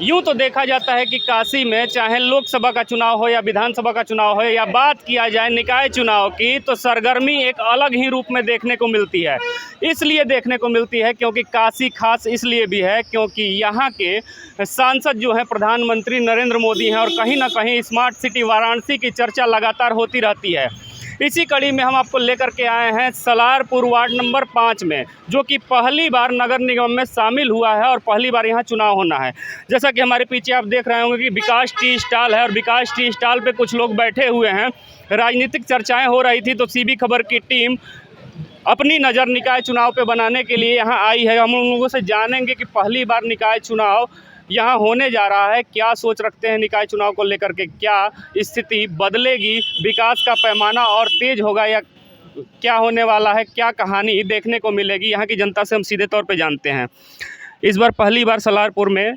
यूं तो देखा जाता है कि काशी में चाहे लोकसभा का चुनाव हो या विधानसभा का चुनाव हो या बात किया जाए निकाय चुनाव की, तो सरगर्मी एक अलग ही रूप में देखने को मिलती है। इसलिए देखने को मिलती है क्योंकि काशी खास इसलिए भी है क्योंकि यहाँ के सांसद जो हैं प्रधानमंत्री नरेंद्र मोदी हैं और कहीं ना कहीं स्मार्ट सिटी वाराणसी की चर्चा लगातार होती रहती है। इसी कड़ी में हम आपको लेकर के आए हैं सलारपुर वार्ड नंबर 5 में, जो कि पहली बार नगर निगम में शामिल हुआ है और पहली बार यहाँ चुनाव होना है। जैसा कि हमारे पीछे आप देख रहे होंगे कि विकास टी स्टॉल है और विकास टी स्टॉल पे कुछ लोग बैठे हुए हैं। राजनीतिक चर्चाएं हो रही थी तो सीबी खबर की टीम अपनी नज़र निकाय चुनाव पे बनाने के लिए यहाँ आई है। हम उन लोगों से जानेंगे कि पहली बार निकाय चुनाव यहाँ होने जा रहा है, क्या सोच रखते हैं निकाय चुनाव को लेकर के, क्या स्थिति बदलेगी, विकास का पैमाना और तेज होगा या क्या होने वाला है, क्या कहानी देखने को मिलेगी, यहाँ की जनता से हम सीधे तौर पे जानते हैं। इस बार पहली बार सलारपुर में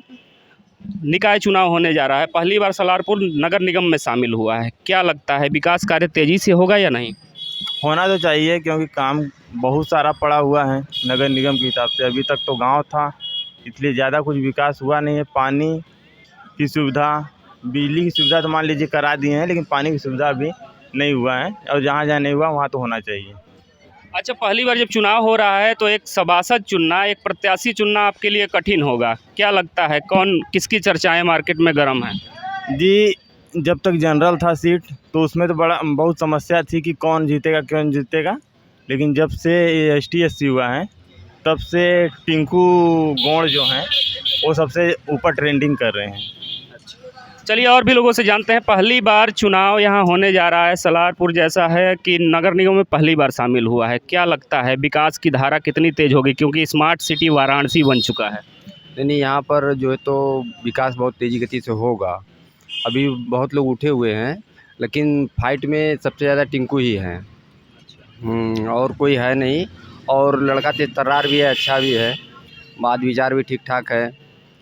निकाय चुनाव होने जा रहा है, पहली बार सलारपुर नगर निगम में शामिल हुआ है। क्या लगता है विकास कार्य तेज़ी से होगा या नहीं? होना तो चाहिए क्योंकि काम बहुत सारा पड़ा हुआ है नगर निगम के हिसाब से। अभी तक तो गांव था, इसलिए ज़्यादा कुछ विकास हुआ नहीं है। पानी की सुविधा, बिजली की सुविधा तो मान लीजिए करा दिए हैं, लेकिन पानी की सुविधा अभी नहीं हुआ है और जहाँ जहाँ नहीं हुआ वहाँ तो होना चाहिए। अच्छा, पहली बार जब चुनाव हो रहा है तो एक सभासद चुनना, एक प्रत्याशी चुनना आपके लिए कठिन होगा। क्या लगता है कौन किसकी चर्चाएं मार्केट में गर्म है? जी, जब तक जनरल था सीट तो उसमें तो बहुत समस्या थी कि कौन जीतेगा, लेकिन जब से ST SC हुआ है तब से टिंकू गौड़ जो हैं वो सबसे ऊपर ट्रेंडिंग कर रहे हैं। चलिए और भी लोगों से जानते हैं। पहली बार चुनाव यहाँ होने जा रहा है, सलारपुर जैसा है कि नगर निगम में पहली बार शामिल हुआ है। क्या लगता है विकास की धारा कितनी तेज होगी, क्योंकि स्मार्ट सिटी वाराणसी बन चुका है? नहीं, यहाँ पर जो है तो विकास बहुत तेज़ी गति से होगा। अभी बहुत लोग उठे हुए हैं, लेकिन फाइट में सबसे ज़्यादा टिंकू ही हैं। और कोई है नहीं। और लड़का तेज तर्रार भी है, अच्छा भी है, बात विचार भी ठीक ठाक है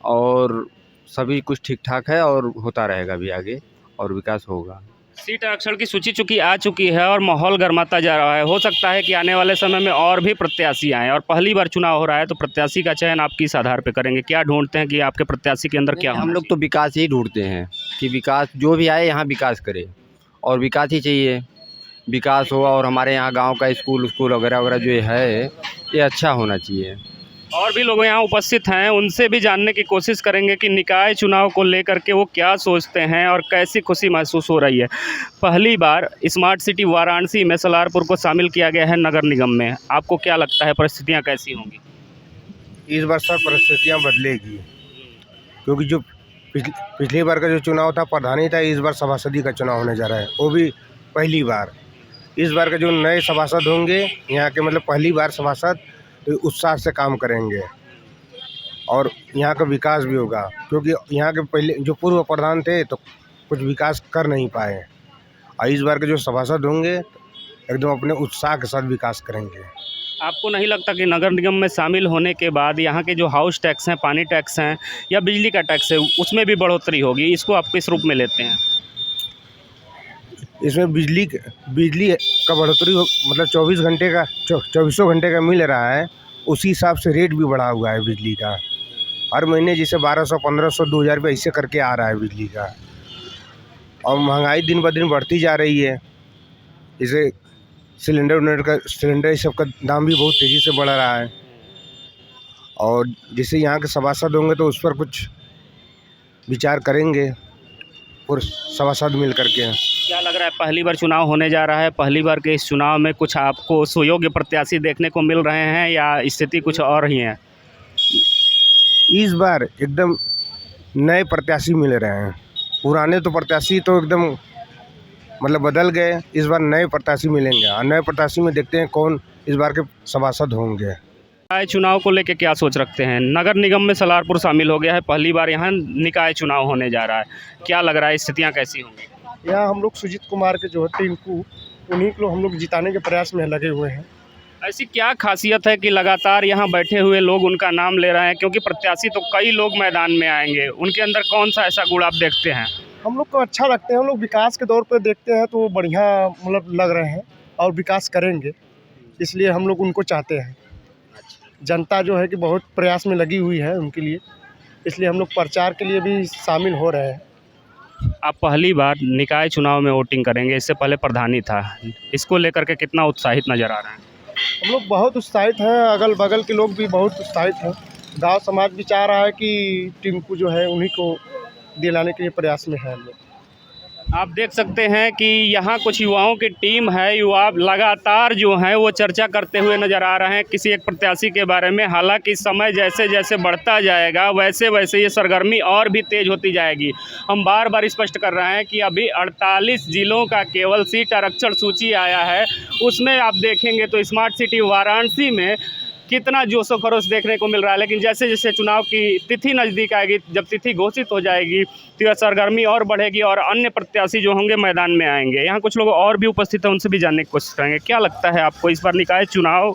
और सभी कुछ ठीक ठाक है और होता रहेगा भी आगे और विकास होगा। सीट आरक्षण की सूची चूँकि आ चुकी है और माहौल गर्माता जा रहा है, हो सकता है कि आने वाले समय में और भी प्रत्याशी आएँ और पहली बार चुनाव हो रहा है तो प्रत्याशी का चयन आप किस आधार पे करेंगे? क्या ढूंढते हैं कि आपके प्रत्याशी के अंदर क्या हम होना लोग तो विकास ही ढूंढते हैं कि विकास जो भी आए यहाँ विकास करे और विकास ही चाहिए। विकास हो और हमारे यहाँ गांव का स्कूल वगैरह वगैरह जो है ये अच्छा होना चाहिए। चाहिए? और भी लोग यहाँ उपस्थित हैं, उनसे भी जानने की कोशिश करेंगे कि निकाय चुनाव को लेकर के वो क्या सोचते हैं और कैसी खुशी महसूस हो रही है। पहली बार स्मार्ट सिटी वाराणसी में सलारपुर को शामिल किया गया है नगर निगम में। आपको क्या लगता है परिस्थितियाँ कैसी होंगी? इस बार सर परिस्थितियाँ बदलेगी, क्योंकि जो पिछली बार का जो चुनाव था प्रधानी था, इस बार सभासदी का चुनाव होने जा रहा है, वो भी पहली बार। इस बार के जो नए सभासद होंगे यहाँ के, मतलब पहली बार सभासद, तो उत्साह से काम करेंगे और यहाँ का विकास भी होगा, क्योंकि यहाँ के पहले जो पूर्व प्रधान थे तो कुछ विकास कर नहीं पाए, और इस बार के जो सभासद होंगे एकदम अपने उत्साह के साथ विकास करेंगे। आपको नहीं लगता कि नगर निगम में शामिल होने के बाद यहाँ के जो हाउस टैक्स हैं, पानी टैक्स हैं या बिजली का टैक्स है, उसमें भी बढ़ोतरी होगी? इसको आप किस रूप में लेते हैं? इसमें बिजली का बढ़ोतरी मतलब 2400 घंटे का मिल रहा है, उसी हिसाब से रेट भी बढ़ा हुआ है बिजली का। हर महीने जैसे 1200, 1500, 2000 रुपये ऐसे करके आ रहा है बिजली का, और महंगाई दिन ब दिन बढ़ती जा रही है। जैसे सिलेंडर इस सब का दाम भी बहुत तेज़ी से बढ़ रहा है, और जैसे यहाँ के सभासद होंगे तो उस पर कुछ विचार करेंगे और सभासद मिल करके। क्या लग रहा है पहली बार चुनाव होने जा रहा है, पहली बार के इस चुनाव में कुछ आपको सुयोग्य प्रत्याशी देखने को मिल रहे हैं या स्थिति कुछ और ही है? इस बार एकदम नए प्रत्याशी मिल रहे हैं, पुराने तो प्रत्याशी तो एकदम मतलब बदल गए। इस बार नए प्रत्याशी मिलेंगे और नए प्रत्याशी में देखते हैं कौन इस बार के सभासद होंगे। निकाय चुनाव को लेकर क्या सोच रखते हैं? नगर निगम में सलारपुर शामिल हो गया है, पहली बार यहाँ निकाय चुनाव होने जा रहा है, क्या लग रहा है स्थितियाँ कैसी होंगी? यहाँ हम लोग सुजीत कुमार के जो है टिंकू, उन्हीं को हम लोग जिताने के प्रयास में लगे हुए हैं। ऐसी क्या खासियत है कि लगातार यहाँ बैठे हुए लोग उनका नाम ले रहे हैं, क्योंकि प्रत्याशी तो कई लोग मैदान में आएंगे, उनके अंदर कौन सा ऐसा गुण आप देखते हैं? हम लोग को अच्छा लगते हैं, हम लोग विकास के दौर पर देखते हैं तो वो बढ़िया मतलब लग रहे हैं और विकास करेंगे, इसलिए हम लोग उनको चाहते हैं। जनता जो है कि बहुत प्रयास में लगी हुई है उनके लिए, इसलिए हम लोग प्रचार के लिए भी शामिल हो रहे हैं। आप पहली बार निकाय चुनाव में वोटिंग करेंगे, इससे पहले प्रधानी था, इसको लेकर के कितना उत्साहित नज़र आ रहे हैं? हम लोग बहुत उत्साहित हैं, अगल बगल के लोग भी बहुत उत्साहित हैं। गांव समाज भी चाह रहा है कि टिंकू जो है उन्हीं को दिलाने के लिए प्रयास में है हम लोग। आप देख सकते हैं कि यहाँ कुछ युवाओं की टीम है। युवा लगातार जो हैं वो चर्चा करते हुए नज़र आ रहे हैं किसी एक प्रत्याशी के बारे में। हालांकि समय जैसे जैसे बढ़ता जाएगा वैसे वैसे ये सरगर्मी और भी तेज़ होती जाएगी। हम बार बार स्पष्ट कर रहे हैं कि अभी 48 ज़िलों का केवल सीट आरक्षण सूची आया है। उसमें आप देखेंगे तो स्मार्ट सिटी वाराणसी में कितना जोश व खरोश देखने को मिल रहा है। लेकिन जैसे जैसे चुनाव की तिथि नज़दीक आएगी, जब तिथि घोषित हो जाएगी तो यह सरगर्मी और बढ़ेगी और अन्य प्रत्याशी जो होंगे मैदान में आएंगे। यहाँ कुछ लोग और भी उपस्थित हैं, उनसे भी जानने की कोशिश करेंगे। क्या लगता है आपको, इस बार निकाय चुनाव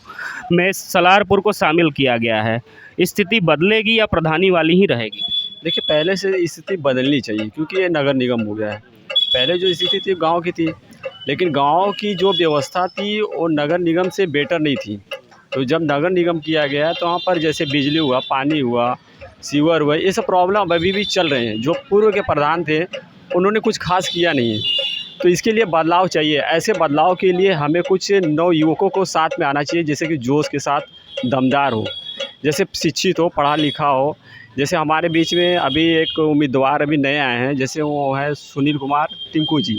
में सलारपुर को शामिल किया गया है, स्थिति बदलेगी या प्रधानी वाली ही रहेगी? देखिए, पहले से स्थिति बदलनी चाहिए क्योंकि ये नगर निगम हो गया है। पहले जो स्थिति थी गांव की थी, लेकिन गांव की जो व्यवस्था थी वो नगर निगम से बेटर नहीं थी। तो जब नगर निगम किया गया तो वहाँ पर जैसे बिजली हुआ, पानी हुआ, सीवर हुआ, ये सब प्रॉब्लम अभी भी चल रहे हैं। जो पूर्व के प्रधान थे उन्होंने कुछ खास किया नहीं है, तो इसके लिए बदलाव चाहिए। ऐसे बदलाव के लिए हमें कुछ नव युवकों को साथ में आना चाहिए, जैसे कि जोश के साथ, दमदार हो, जैसे शिक्षित हो, पढ़ा लिखा हो। जैसे हमारे बीच में अभी एक उम्मीदवार अभी नए आए हैं, जैसे वो है सुनील कुमार टिंकू जी।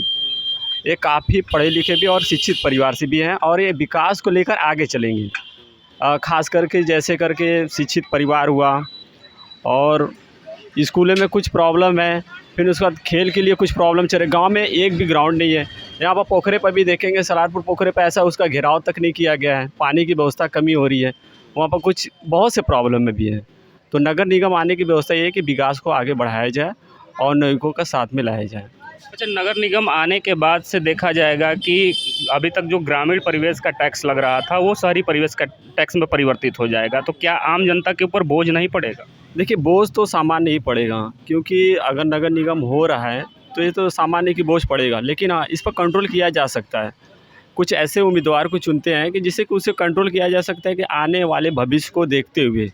ये काफ़ी पढ़े लिखे भी और शिक्षित परिवार से भी हैं और ये विकास को लेकर आगे चलेंगे। ख़ास करके जैसे करके शिक्षित परिवार हुआ और स्कूलों में कुछ प्रॉब्लम है, फिर उसके बाद खेल के लिए कुछ प्रॉब्लम चल रही है। गाँव में एक भी ग्राउंड नहीं है। यहाँ पर पोखरे पर भी देखेंगे, सलारपुर पोखरे पर ऐसा उसका घेराव तक नहीं किया गया है। पानी की व्यवस्था कमी हो रही है, वहाँ पर कुछ बहुत से प्रॉब्लम में भी है। तो नगर निगम आने की व्यवस्था ये है कि विकास को आगे बढ़ाया जाए और नागरिकों का साथ में लाया जाए। अच्छा, नगर निगम आने के बाद से देखा जाएगा कि अभी तक जो ग्रामीण परिवेश का टैक्स लग रहा था वो शहरी परिवेश का टैक्स में परिवर्तित हो जाएगा, तो क्या आम जनता के ऊपर बोझ नहीं पड़ेगा? देखिए, बोझ तो सामान्य ही पड़ेगा क्योंकि अगर नगर निगम हो रहा है तो ये तो सामान्य की बोझ पड़ेगा, लेकिन हाँ, इस पर कंट्रोल किया जा सकता है। कुछ ऐसे उम्मीदवार को चुनते हैं कि जिससे कि उसे कंट्रोल किया जा सकता है कि आने वाले भविष्य को देखते हुए।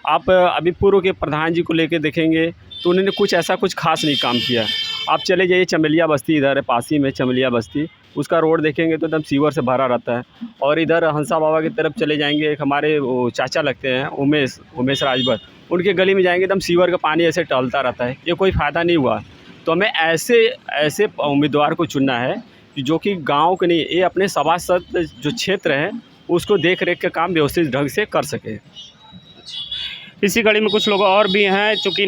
आप अभी पूर्व के प्रधान जी को लेकर देखेंगे तो उन्होंने कुछ ऐसा कुछ खास नहीं काम किया। आप चले जाइए चमेलिया बस्ती, इधर है पास ही में चमेलिया बस्ती, उसका रोड देखेंगे तो एकदम सीवर से भरा रहता है। और इधर हंसा बाबा की तरफ चले जाएंगे, एक हमारे वो चाचा लगते हैं उमेश राजभर, उनके गली में जाएंगे एकदम सीवर का पानी ऐसे टहलता रहता है। ये कोई फ़ायदा नहीं हुआ। तो हमें ऐसे उम्मीदवार को चुनना है जो कि गाँव के नहीं, ये अपने सभासद जो क्षेत्र है उसको देख रेख के काम व्यवस्थित ढंग से कर सके। इसी कड़ी में कुछ लोग और भी हैं, चूँकि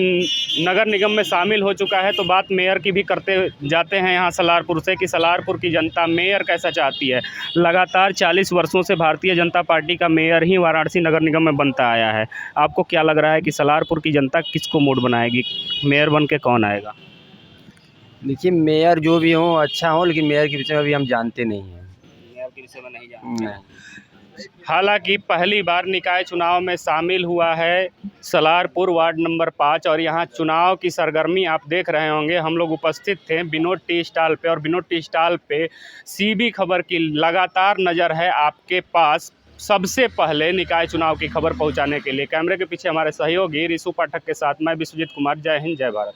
नगर निगम में शामिल हो चुका है तो बात मेयर की भी करते जाते हैं यहाँ सलारपुर से कि सलारपुर की जनता मेयर कैसा चाहती है। लगातार 40 वर्षों से भारतीय जनता पार्टी का मेयर ही वाराणसी नगर निगम में बनता आया है। आपको क्या लग रहा है कि सलारपुर की जनता किसको वोट बनाएगी, मेयर बन के कौन आएगा? देखिए, मेयर जो भी हो अच्छा हो, लेकिन मेयर के विषय में अभी हम जानते नहीं हैं। मेयर के विषय में नहीं जानते। हालांकि पहली बार निकाय चुनाव में शामिल हुआ है सलारपुर वार्ड नंबर 5 और यहाँ चुनाव की सरगर्मी आप देख रहे होंगे। हम लोग उपस्थित थे विनोद टी स्टॉल पे और विनोद टी स्टॉल पे सीबी खबर की लगातार नज़र है आपके पास, सबसे पहले निकाय चुनाव की खबर पहुँचाने के लिए। कैमरे के पीछे हमारे सहयोगी रिशु पाठक के साथ मैं विश्वजीत कुमार। जय हिंद, जय भारत।